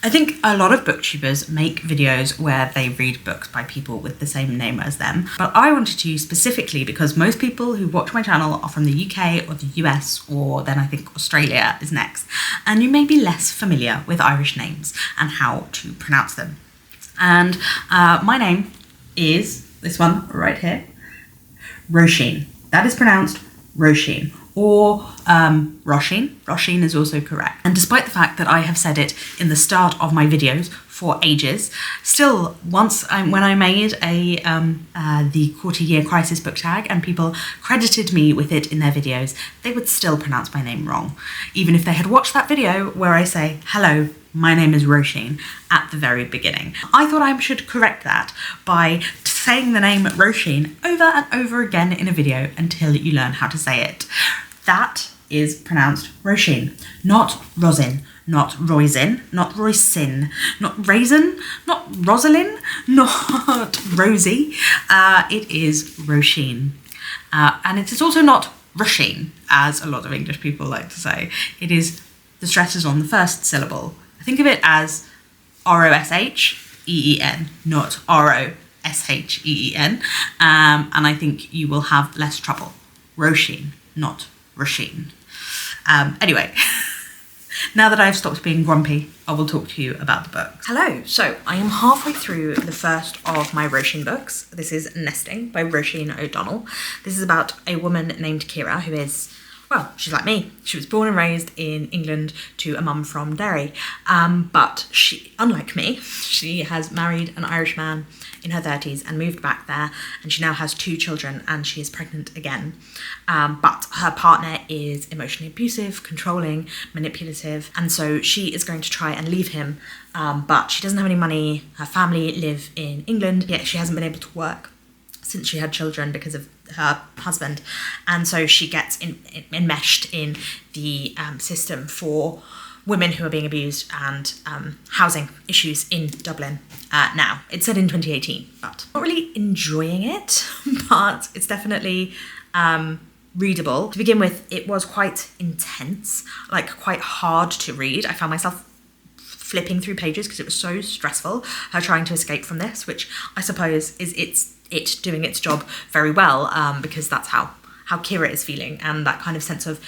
I think a lot of booktubers make videos where they read books by people with the same name as them, but I wanted to specifically because most people who watch my channel are from the UK or the US, or then I think Australia is next, and you may be less familiar with Irish names and how to pronounce them. And my name is this one right here, Róisín. That is pronounced Róisín, or Róisín. Róisín is also correct. And despite the fact that I have said it in the start of my videos for ages, still once when I made the quarter year crisis book tag and people credited me with it in their videos, they would still pronounce my name wrong, even if they had watched that video where I say, hello, my name is Róisín at the very beginning. I thought I should correct that by saying the name Róisín over and over again in a video until you learn how to say it. That is pronounced Róisín, not Rosin, not Roisin, not Roisin, not Raisin, not Rosalind, not Rosie. It is Róisín. And it is also not Róisín, as a lot of English people like to say. It is, the stress is on the first syllable. Think of it as Rosheen, not Rosheen. And I think you will have less trouble. Róisín, not Róisín. Anyway, now that I've stopped being grumpy, I will talk to you about the book. Hello, so I am halfway through the first of my Róisín books. This is Nesting by Róisín O'Donnell. This is about a woman named Kira who is, well, she's like me. She was born and raised in England to a mum from Derry. But she, unlike me, she has married an Irish man in her 30s and moved back there. And she now has 2 children and she is pregnant again. But her partner is emotionally abusive, controlling, manipulative. And so she is going to try and leave him. But she doesn't have any money. Her family live in England, yet she hasn't been able to work since she had children because of her husband, and so she gets enmeshed in the system for women who are being abused and housing issues in Dublin now. It's set in 2018, but not really enjoying it, but it's definitely readable. To begin with, it was quite intense, like quite hard to read. I found myself flipping through pages because it was so stressful, her trying to escape from this, which I suppose is it doing its job very well, because that's how Kira is feeling, and that kind of sense of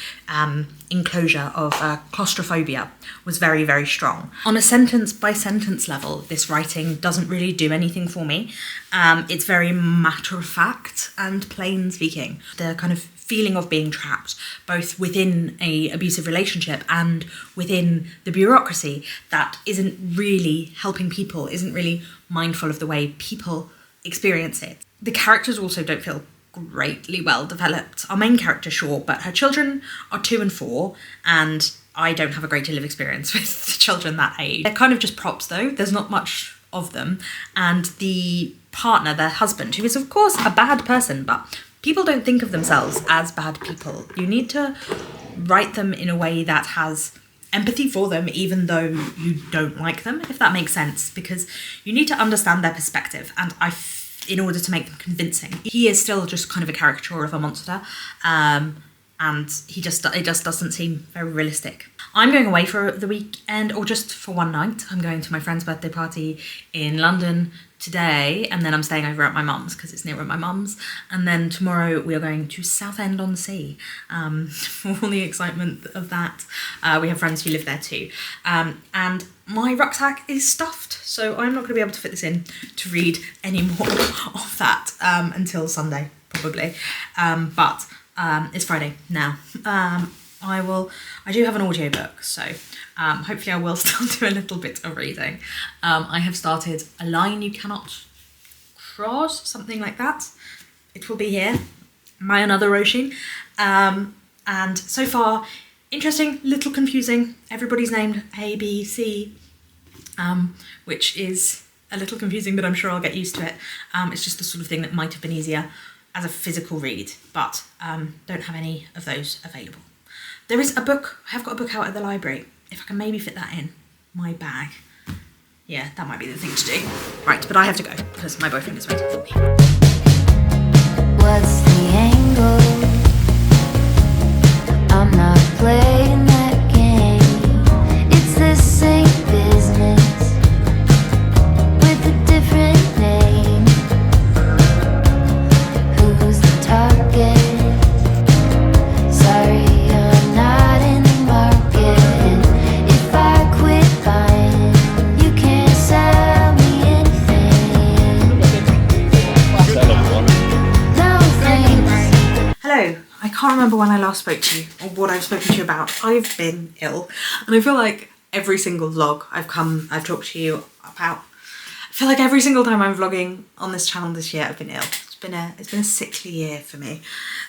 enclosure, of claustrophobia was very, very strong. On a sentence by sentence level, this writing doesn't really do anything for me. It's very matter of fact and plain speaking. The kind of feeling of being trapped, both within a abusive relationship and within the bureaucracy that isn't really helping people, isn't really mindful of the way people experience it. The characters also don't feel greatly well developed. Our main character, sure, but her children are 2 and 4, and I don't have a great deal of experience with children that age. They're kind of just props though, there's not much of them, and the partner, their husband, who is of course a bad person, but people don't think of themselves as bad people. You need to write them in a way that has empathy for them, even though you don't like them, if that makes sense, because you need to understand their perspective, and in order to make them convincing. He is still just kind of a caricature of a monster, and it just doesn't seem very realistic. I'm going away for the weekend, or just for one night. I'm going to my friend's birthday party in London today, and then I'm staying over at my mum's because it's near at my mum's, and then tomorrow we are going to Southend-on-Sea for all the excitement of that. We have friends who live there too, and my rucksack is stuffed, so I'm not going to be able to fit this in to read any more of that until Sunday probably, but it's Friday now. I do have an audiobook, so hopefully I will still do a little bit of reading. I have started A Line You Cannot Cross, something like that. It will be here, my another Róisín. And so far, interesting, little confusing. Everybody's named A, B, C, which is a little confusing, but I'm sure I'll get used to it. It's just the sort of thing that might have been easier as a physical read, but don't have any of those available. There is a book, I have got a book out at the library. If I can maybe fit that in my bag. Yeah, that might be the thing to do. Right, but I have to go because my boyfriend is waiting for me. What's the angle? I'm not playing that game. It's the same business. can't remember when I last spoke to you or what I've spoken to you about. I've been ill, and I feel like every single vlog I've talked to you about, I feel like every single time I'm vlogging on this channel this year, I've been ill. It's been a sickly year for me.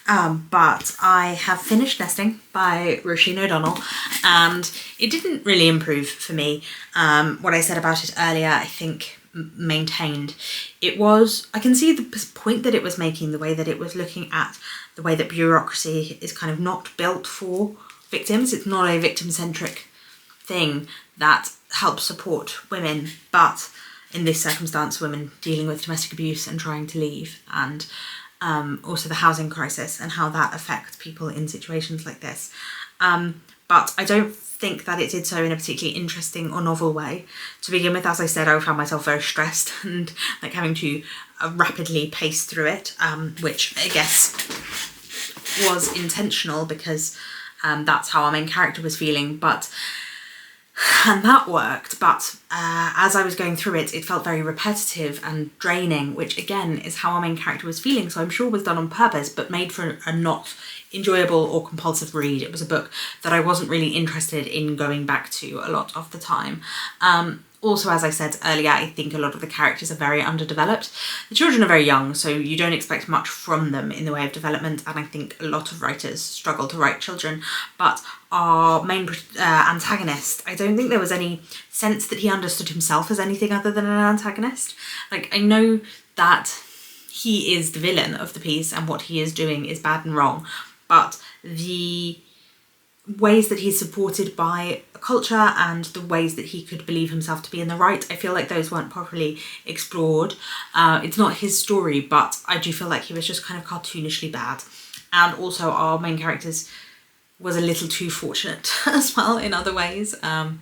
But I have finished Nesting by Róisín O'Donnell, and it didn't really improve for me. What I said about it earlier, I think maintained. I can see the point that it was making, the way that it was looking at the way that bureaucracy is kind of not built for victims. It's not a victim-centric thing that helps support women, but in this circumstance, women dealing with domestic abuse and trying to leave, and also the housing crisis and how that affects people in situations like this. But I don't think that it did so in a particularly interesting or novel way. To begin with, as I said, I found myself very stressed and like having to rapidly pace through it, which I guess was intentional because that's how our main character was feeling, and that worked, but as I was going through it, it felt very repetitive and draining, which again is how our main character was feeling, so I'm sure was done on purpose, but made for a not enjoyable or compulsive read. It was a book that I wasn't really interested in going back to a lot of the time. Also, as I said earlier, I think a lot of the characters are very underdeveloped. The children are very young, so you don't expect much from them in the way of development, and I think a lot of writers struggle to write children. But our main antagonist, I don't think there was any sense that he understood himself as anything other than an antagonist. Like, I know that he is the villain of the piece and what he is doing is bad and wrong, but the ways that he's supported by a culture and the ways that he could believe himself to be in the right, I feel like those weren't properly explored. It's not his story, but I do feel like he was just kind of cartoonishly bad. And also our main character was a little too fortunate as well in other ways. There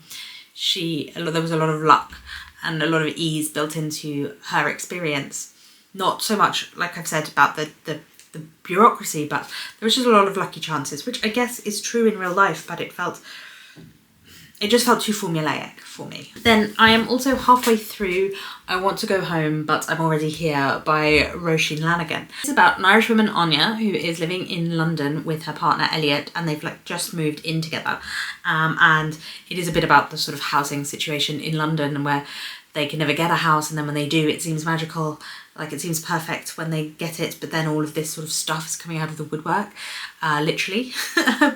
was a lot of luck and a lot of ease built into her experience. Not so much, like I've said, about the bureaucracy, but there was just a lot of lucky chances, which I guess is true in real life, but it just felt too formulaic for me. Then I am also halfway through I Want to Go Home, But I'm Already Here by Róisín Lanigan. It's about an Irish woman, Anya, who is living in London with her partner Elliot, and they've like just moved in together. And it is a bit about the sort of housing situation in London, where they can never get a house, and then when they do, it seems magical. Like, it seems perfect when they get it, but then all of this sort of stuff is coming out of the woodwork, literally,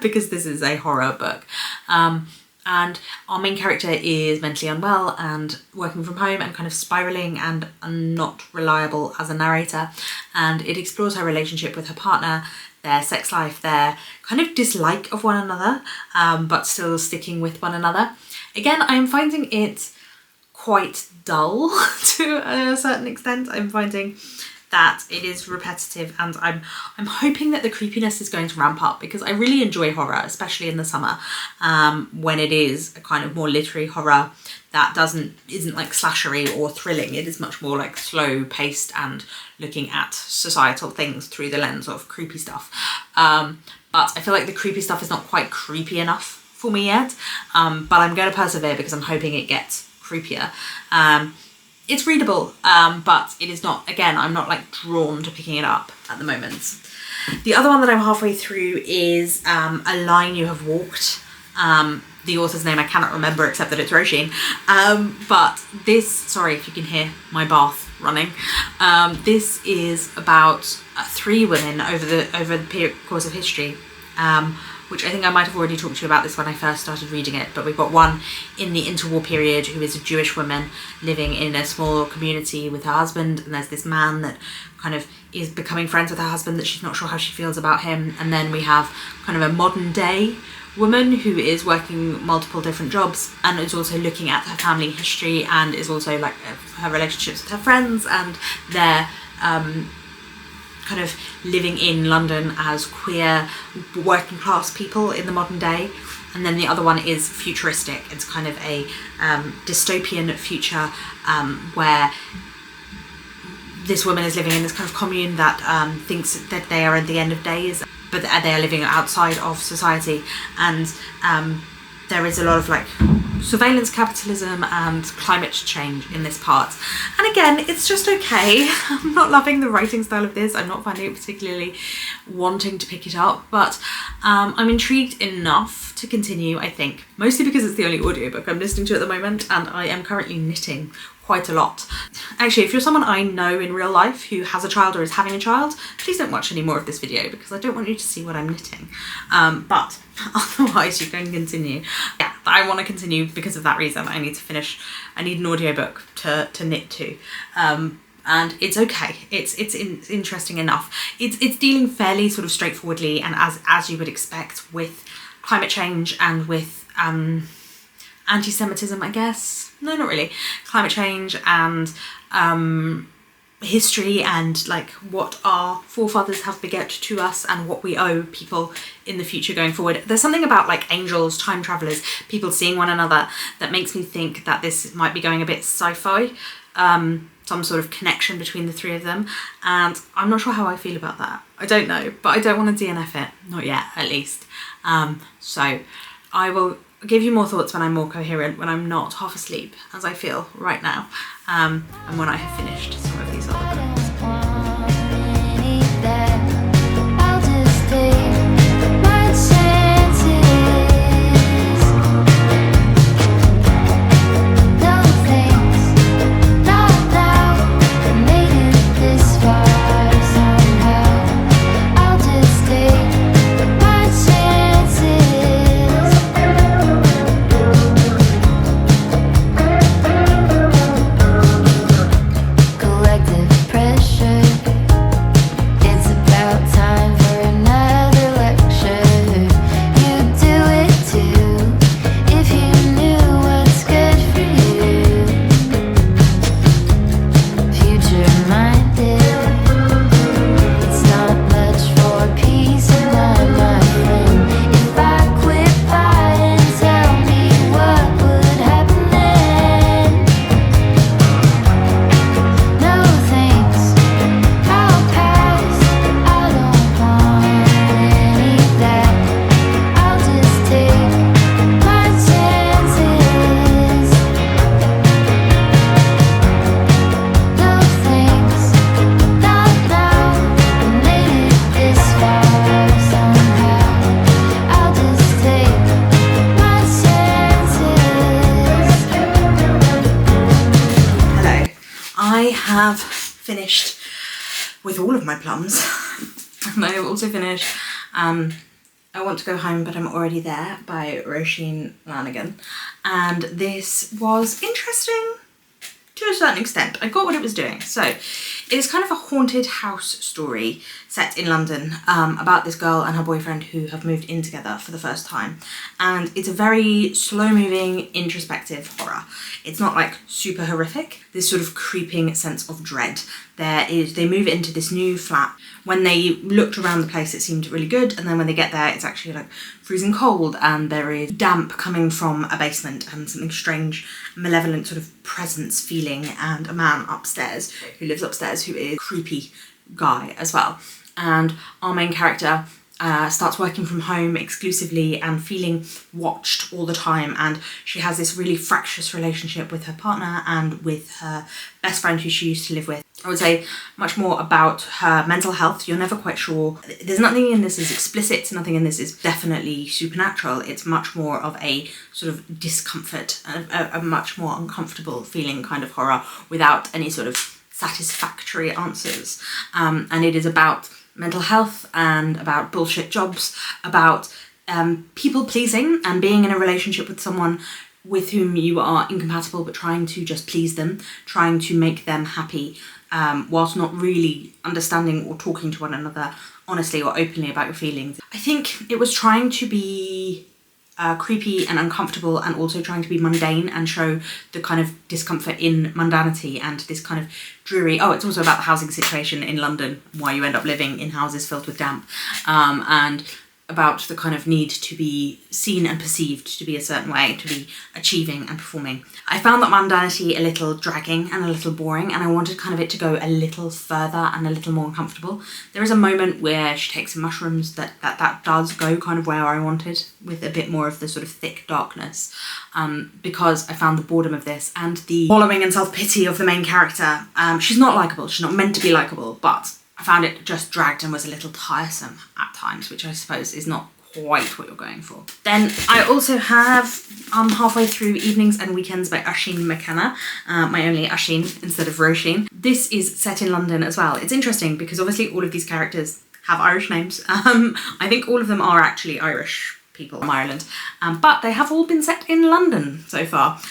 because this is a horror book. And our main character is mentally unwell and working from home and kind of spiralling and not reliable as a narrator. And it explores her relationship with her partner, their sex life, their kind of dislike of one another, but still sticking with one another. Again, I'm finding it quite dull to a certain extent. I'm finding that it is repetitive, and I'm hoping that the creepiness is going to ramp up, because I really enjoy horror, especially in the summer, when it is a kind of more literary horror that isn't like slashery or thrilling. It is much more like slow paced and looking at societal things through the lens of creepy stuff. But I feel like the creepy stuff is not quite creepy enough for me yet, but I'm going to persevere because I'm hoping it gets creepier. It's readable, but it is not, again, I'm not like drawn to picking it up at the moment. The other one that I'm halfway through is A Line You Have Walked. The author's name I cannot remember, except that it's Róisín. But this, sorry if you can hear my bath running. This is about 3 women over the course of history, which I think I might have already talked to you about this when I first started reading it, but we've got one in the interwar period who is a Jewish woman living in a small community with her husband, and there's this man that kind of is becoming friends with her husband that she's not sure how she feels about him. And then we have kind of a modern day woman who is working multiple different jobs and is also looking at her family history, and is also like her relationships with her friends and their kind of living in London as queer working class people in the modern day. And then the other one is futuristic. It's kind of a dystopian future where this woman is living in this kind of commune that thinks that they are at the end of days, but they are living outside of society. And there is a lot of like surveillance capitalism and climate change in this part. And again, it's just okay. I'm not loving the writing style of this. I'm not finding it particularly wanting to pick it up, but I'm intrigued enough to continue, I think. Mostly because it's the only audiobook I'm listening to at the moment, and I am currently knitting quite a lot. Actually, if you're someone I know in real life who has a child or is having a child, please don't watch any more of this video because I don't want you to see what I'm knitting. But otherwise you can continue. Yeah, I want to continue because of that reason. I need to finish, I need an audiobook to knit to. And it's okay. It's interesting enough. It's dealing fairly sort of straightforwardly and as you would expect with climate change and with anti-Semitism, I guess. No, not really. Climate change and history and like what our forefathers have beget to us and what we owe people in the future going forward. There's something about like angels, time travelers, people seeing one another that makes me think that this might be going a bit sci-fi. Some sort of connection between the three of them, and I'm not sure how I feel about that. I don't know, but I don't want to DNF it, not yet at least. So I will give you more thoughts when I'm more coherent, when I'm not half asleep as I feel right now, and when I have finished some of these other books. Have finished with all of my plums and I have also finished I Want to Go Home But I'm Already There by Róisín and this was interesting to a certain extent. I got what it was doing. So it is kind of a haunted house story set in London about this girl and her boyfriend who have moved in together for the first time, and it's a very slow moving introspective horror. It's not like super horrific, this sort of creeping sense of dread. They move into this new flat. When they looked around the place it seemed really good, and then when they get there it's actually like freezing cold and there is damp coming from a basement and something strange, malevolent sort of presence feeling, and a man upstairs who lives upstairs who is a creepy guy as well. And our main character starts working from home exclusively and feeling watched all the time, and she has this really fractious relationship with her partner and with her best friend who she used to live with. I would say much more about her mental health. You're never quite sure. There's nothing in this is explicit, nothing in this is definitely supernatural. It's much more of a sort of discomfort, a much more uncomfortable feeling kind of horror without any sort of satisfactory answers. And it is about mental health and about bullshit jobs, about people pleasing and being in a relationship with someone with whom you are incompatible but trying to just please them, trying to make them happy, whilst not really understanding or talking to one another honestly or openly about your feelings. I think it was trying to be creepy and uncomfortable and also trying to be mundane and show the kind of discomfort in mundanity and this kind of dreary. Oh, it's also about the housing situation in London, why you end up living in houses filled with damp, and about the kind of need to be seen and perceived to be a certain way, to be achieving and performing. I found that mundanity a little dragging and a little boring, and I wanted kind of it to go a little further and a little more uncomfortable. There is a moment where she takes some mushrooms that does go kind of where I wanted, with a bit more of the sort of thick darkness, because I found the boredom of this and the wallowing and self-pity of the main character. She's not likeable, she's not meant to be likeable, but I found it just dragged and was a little tiresome at times, which I suppose is not quite what you're going for. Then I also have halfway through Evenings and Weekends by Óisín McKenna, my only Óisín instead of Róisín. This is set in London as well. It's interesting because obviously all of these characters have Irish names. I think all of them are actually Irish people from Ireland, but they have all been set in London so far,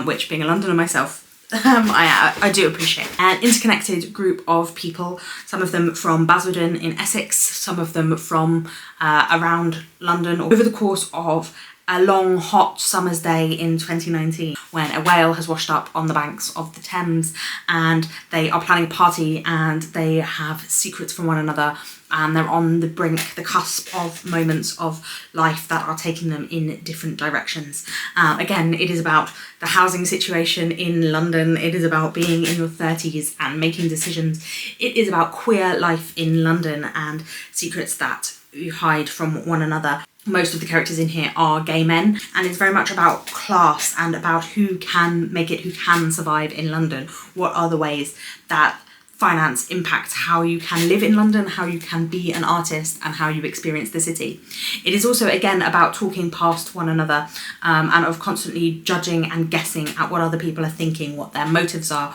which, being a Londoner myself, I do appreciate. An interconnected group of people, some of them from Basildon in Essex, some of them from around London, over the course of a long hot summer's day in 2019, when a whale has washed up on the banks of the Thames and they are planning a party and they have secrets from one another, and they're on the brink, the cusp of moments of life that are taking them in different directions. Again, it is about the housing situation in London. It is about being in your 30s and making decisions. It is about queer life in London and secrets that you hide from one another. Most of the characters in here are gay men, and it's very much about class and about who can make it, who can survive in London. What are the ways that finance impacts how you can live in London, how you can be an artist, and how you experience the city. It is also, again, about talking past one another, and of constantly judging and guessing at what other people are thinking, what their motives are,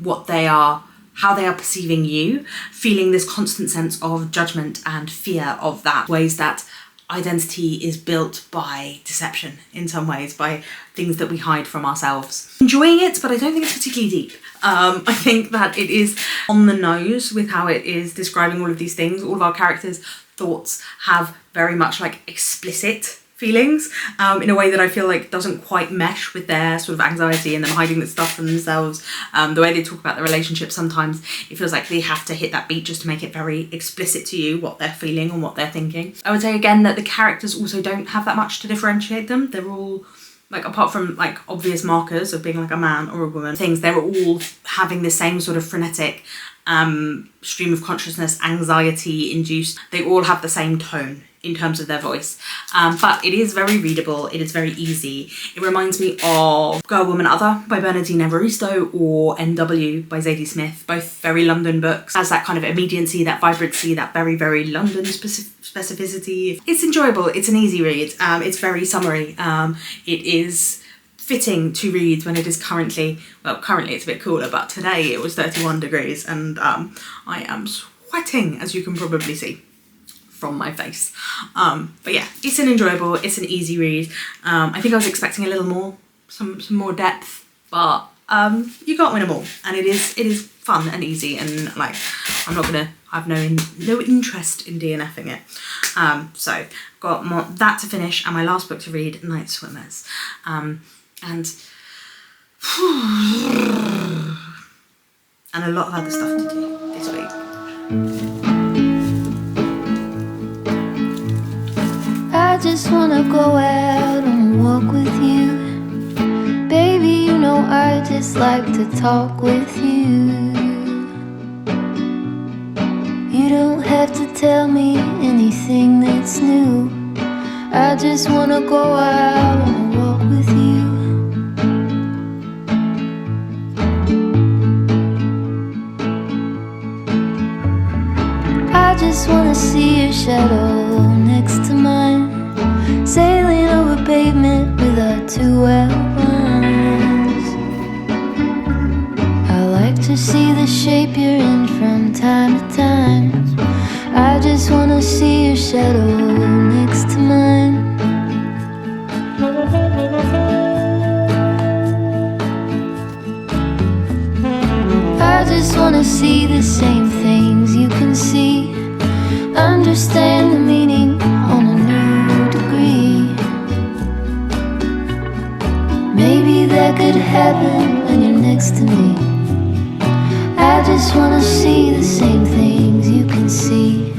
what they are, how they are perceiving you, feeling this constant sense of judgment and fear of that, ways that identity is built by deception in some ways, by things that we hide from ourselves. Enjoying it, but I don't think it's particularly deep. I think that it is on the nose with how it is describing all of these things. All of our characters' thoughts have very much like explicit feelings, in a way that I feel like doesn't quite mesh with their sort of anxiety and them hiding that stuff from themselves. The way they talk about the relationship, sometimes it feels like they have to hit that beat just to make it very explicit to you what they're feeling and what they're thinking. I would say again that the characters also don't have that much to differentiate them. They're all, like, apart from like obvious markers of being like a man or a woman, things, they're all having the same sort of frenetic stream of consciousness, anxiety induced. They all have the same tone in terms of their voice, but it is very readable, it is very easy. It reminds me of Girl, Woman, Other by Bernardine Evaristo or NW by Zadie Smith, both very London books. It has that kind of immediacy, that vibrancy, that very, very London specificity. It's enjoyable, it's an easy read, it's very summery, it is fitting to read when it is currently it's a bit cooler, but today it was 31 degrees and I am sweating, as you can probably see from my face. But yeah, it's an enjoyable, it's an easy read. I think I was expecting a little more, some more depth, but you can't win them all, and it is fun and easy, and like I have no interest in DNFing it. So got more that to finish, and my last book to read, Night Swimmers, and a lot of other stuff to do this week. I just wanna go out and walk with you. Baby, you know I just like to talk with you. You don't have to tell me anything that's new. I just wanna go out and walk with you. I just wanna see your shadow next to mine, sailing over pavement with our two outlines. I like to see the shape you're in from time to time. I just wanna see your shadow next to mine. I just wanna see the same things you can see, understand the meaning on a new degree. Maybe that could happen when you're next to me. I just wanna see the same things you can see.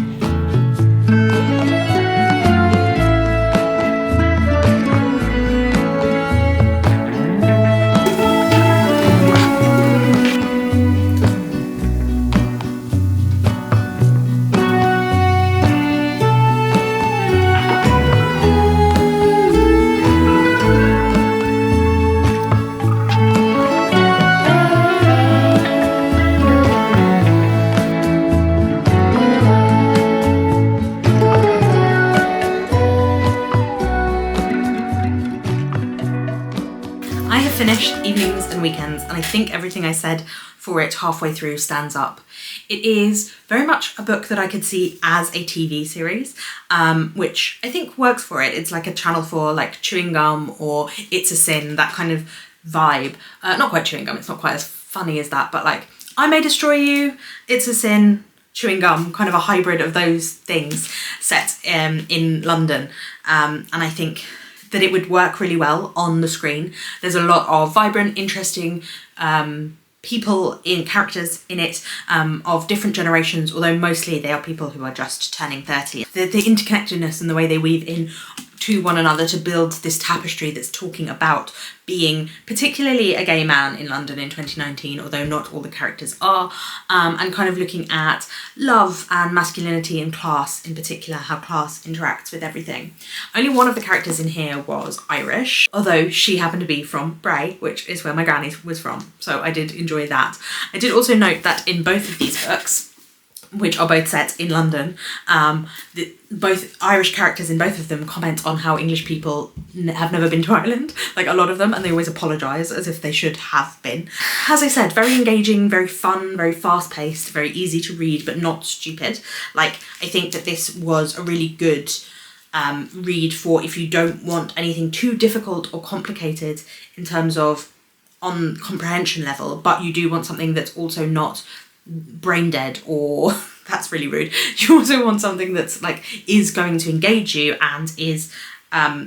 weekends, and I think everything I said for it halfway through stands up. It is very much a book that I could see as a TV series, which I think works for it. It's like a Channel 4, like Chewing Gum or It's a Sin, that kind of vibe. Not quite Chewing Gum, it's not quite as funny as that, but like I May Destroy You, It's a Sin, Chewing Gum, kind of a hybrid of those things set in London. And I think that it would work really well on the screen. There's a lot of vibrant, interesting people characters in it of different generations, although mostly they are people who are just turning 30. The interconnectedness and the way they weave in to one another to build this tapestry that's talking about being particularly a gay man in London in 2019, although not all the characters are, and kind of looking at love and masculinity and class, in particular, how class interacts with everything. Only one of the characters in here was Irish, although she happened to be from Bray, which is where my granny was from, so I did enjoy that. I did also note that in both of these books, which are both set in London, both Irish characters in both of them comment on how English people have never been to Ireland, like a lot of them, and they always apologise as if they should have been. As I said, very engaging, very fun, very fast-paced, very easy to read, but not stupid. Like, I think that this was a really good read for if you don't want anything too difficult or complicated in terms of on comprehension level, but you do want something that's also not brain dead or that's really rude. You also want something that's like is going to engage you and is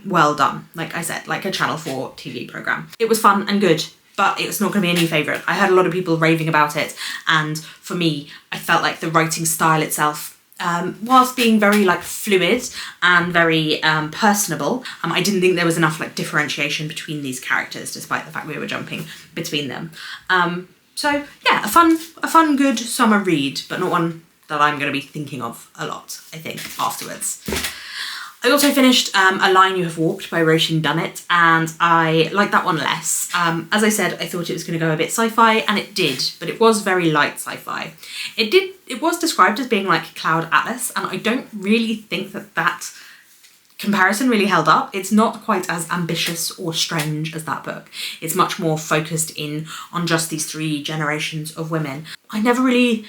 well done, like I said, like a Channel 4 TV programme. It was fun and good, but it's not going to be a new favourite. I heard a lot of people raving about it, and for me, I felt like the writing style itself, whilst being very like fluid and very personable, I didn't think there was enough like differentiation between these characters, despite the fact we were jumping between them. So yeah, a fun, good summer read, but not one that I'm going to be thinking of a lot, I think, afterwards. I also finished A Line You Have Walked by Róisín, and I liked that one less. As I said, I thought it was going to go a bit sci-fi, and it did, but it was very light sci-fi. It was described as being like Cloud Atlas, and I don't really think that comparison really held up. It's not quite as ambitious or strange as that book. It's much more focused in on just these 3 generations of women. I never really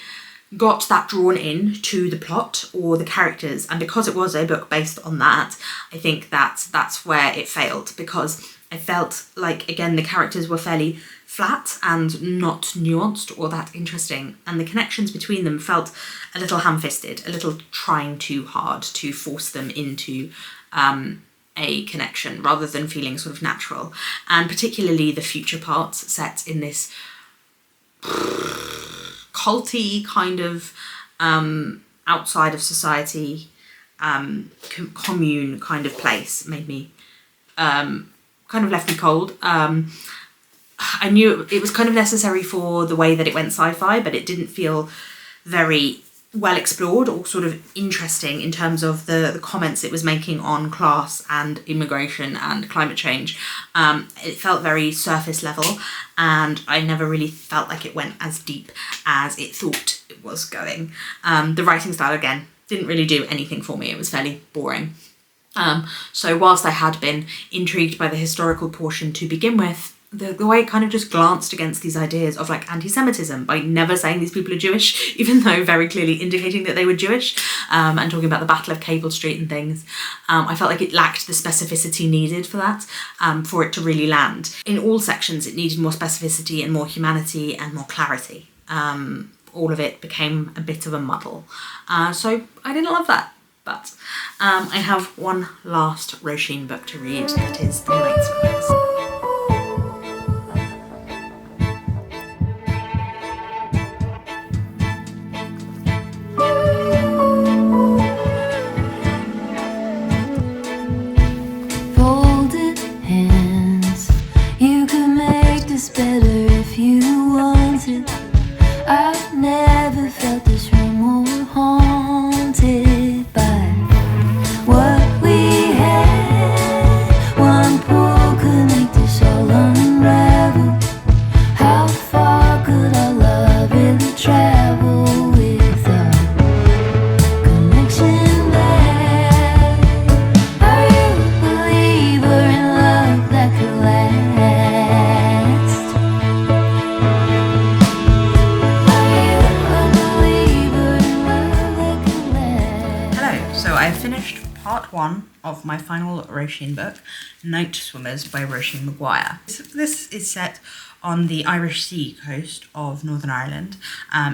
got that drawn in to the plot or the characters, and because it was a book based on that, I think that's where it failed, because I felt like, again, the characters were fairly flat and not nuanced or that interesting, and the connections between them felt a little ham-fisted, a little trying too hard to force them into a connection rather than feeling sort of natural. And particularly the future parts set in this culty kind of outside of society commune kind of place made me kind of left me cold. I knew it was kind of necessary for the way that it went sci-fi, but it didn't feel very well explored or sort of interesting in terms of the comments it was making on class and immigration and climate change. It felt very surface level, and I never really felt like it went as deep as it thought it was going. The writing style, again, didn't really do anything for me. It was fairly boring. So whilst I had been intrigued by the historical portion to begin with, the way it kind of just glanced against these ideas of like anti-Semitism by never saying these people are Jewish, even though very clearly indicating that they were Jewish, and talking about the Battle of Cable Street and things. I felt like it lacked the specificity needed for that, for it to really land. In all sections, it needed more specificity and more humanity and more clarity. All of it became a bit of a muddle. So I didn't love that. But I have one last Róisín book to read, that is The Night's Wings. What we had, one pool could make part 1 of my final Róisín book, Night Swimmers by Róisín Maguire. This is set on the Irish Sea coast of Northern Ireland,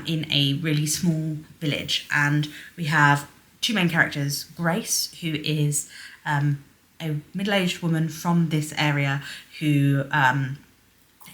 in a really small village, and we have two main characters, Grace, who is a middle-aged woman from this area who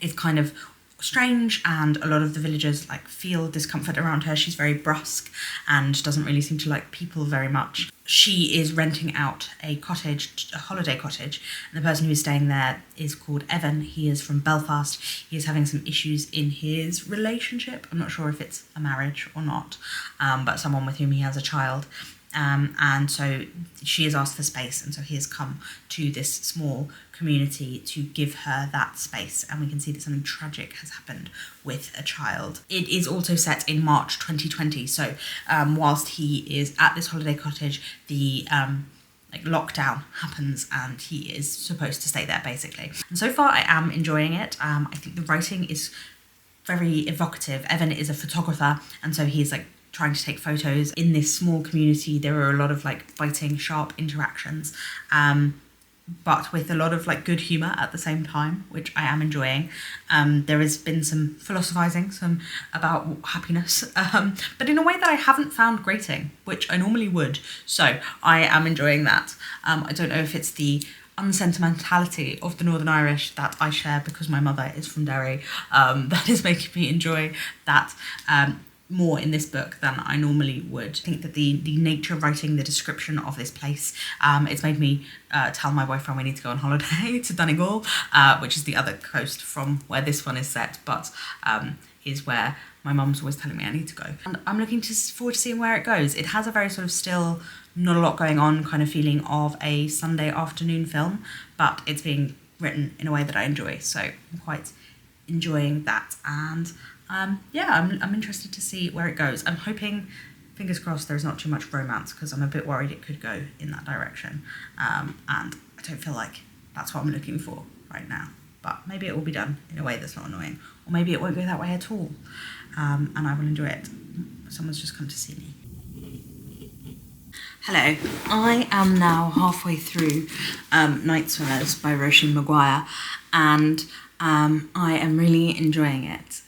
is kind of strange, and a lot of the villagers feel discomfort around her. She's very brusque and doesn't really seem to like people very much. She is renting out a cottage, a holiday cottage, and the person who is staying there is called Evan. He is from Belfast. He is having some issues in his relationship. I'm not sure if it's a marriage or not, but someone with whom he has a child. And so she is asked for space, and so he has come to this small community to give her that space, and we can see that something tragic has happened with a child. It is also set in March 2020, so whilst he is at this holiday cottage, the lockdown happens and he is supposed to stay there basically. And so far I am enjoying it. I think the writing is very evocative. Evan is a photographer, and so he's trying to take photos. In this small community, there are a lot of biting, sharp interactions, but with a lot of good humour at the same time, which I am enjoying. There has been some philosophising, some about happiness, but in a way that I haven't found grating, which I normally would. So I am enjoying that. I don't know if it's the unsentimentality of the Northern Irish that I share because my mother is from Derry, that is making me enjoy that more in this book than I normally would. I think that the nature of writing, the description of this place, it's made me tell my boyfriend we need to go on holiday to Donegal, which is the other coast from where this one is set, but is where my mum's always telling me I need to go. And I'm looking forward to seeing where it goes. It has a very sort of still, not a lot going on kind of feeling of a Sunday afternoon film, but it's being written in a way that I enjoy, so I'm quite enjoying that. And yeah, I'm interested to see where it goes. I'm hoping, fingers crossed, there's not too much romance, because I'm a bit worried it could go in that direction. And I don't feel like that's what I'm looking for right now. But maybe it will be done in a way that's not annoying. Or maybe it won't go that way at all. And I will enjoy it. Someone's just come to see me. Hello, I am now halfway through Night Swimmers by Róisín Maguire, and I am really enjoying it.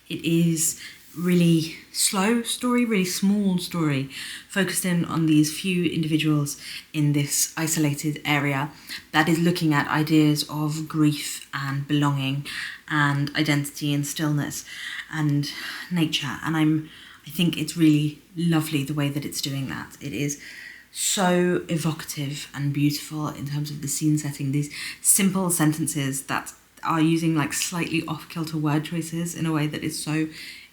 It is really slow story, really small story, focused in on these few individuals in this isolated area that is looking at ideas of grief and belonging and identity and stillness and nature. And I think it's really lovely the way that it's doing that. It is so evocative and beautiful in terms of the scene setting, these simple sentences that are using slightly off-kilter word choices in a way that is so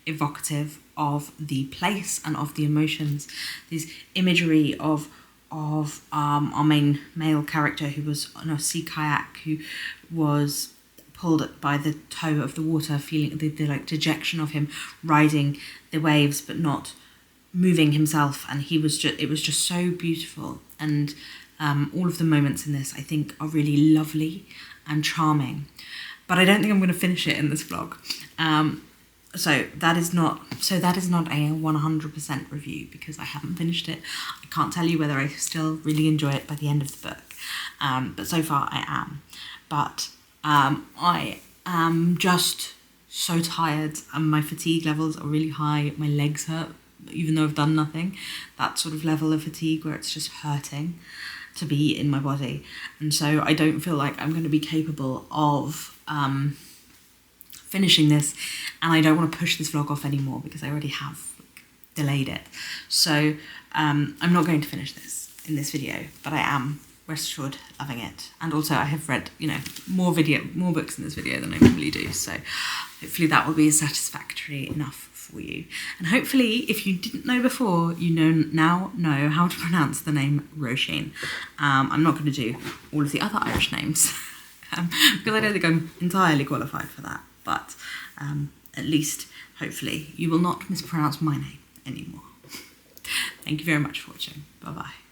evocative of the place and of the emotions. This imagery of our main male character who was on a sea kayak, who was pulled by the toe of the water, feeling the dejection of him riding the waves but not moving himself, and it was just so beautiful. And all of the moments in this I think are really lovely and charming, but I don't think I'm going to finish it in this vlog. So that is not a 100% review because I haven't finished it. I can't tell you whether I still really enjoy it by the end of the book, but so far I am. But I am just so tired, and my fatigue levels are really high. My legs hurt even though I've done nothing. That sort of level of fatigue where it's just hurting to be in my body, and so I don't feel like I'm going to be capable of finishing this, and I don't want to push this vlog off anymore because I already have delayed it. So I'm not going to finish this in this video, but I am, rest assured, loving it. And also I have read, more books in this video than I normally do, so hopefully that will be satisfactory enough for you. And hopefully, if you didn't know before, you now know how to pronounce the name Róisín. I'm not going to do all of the other Irish names because I don't think I'm entirely qualified for that, but at least, hopefully, you will not mispronounce my name anymore. Thank you very much for watching. Bye-bye.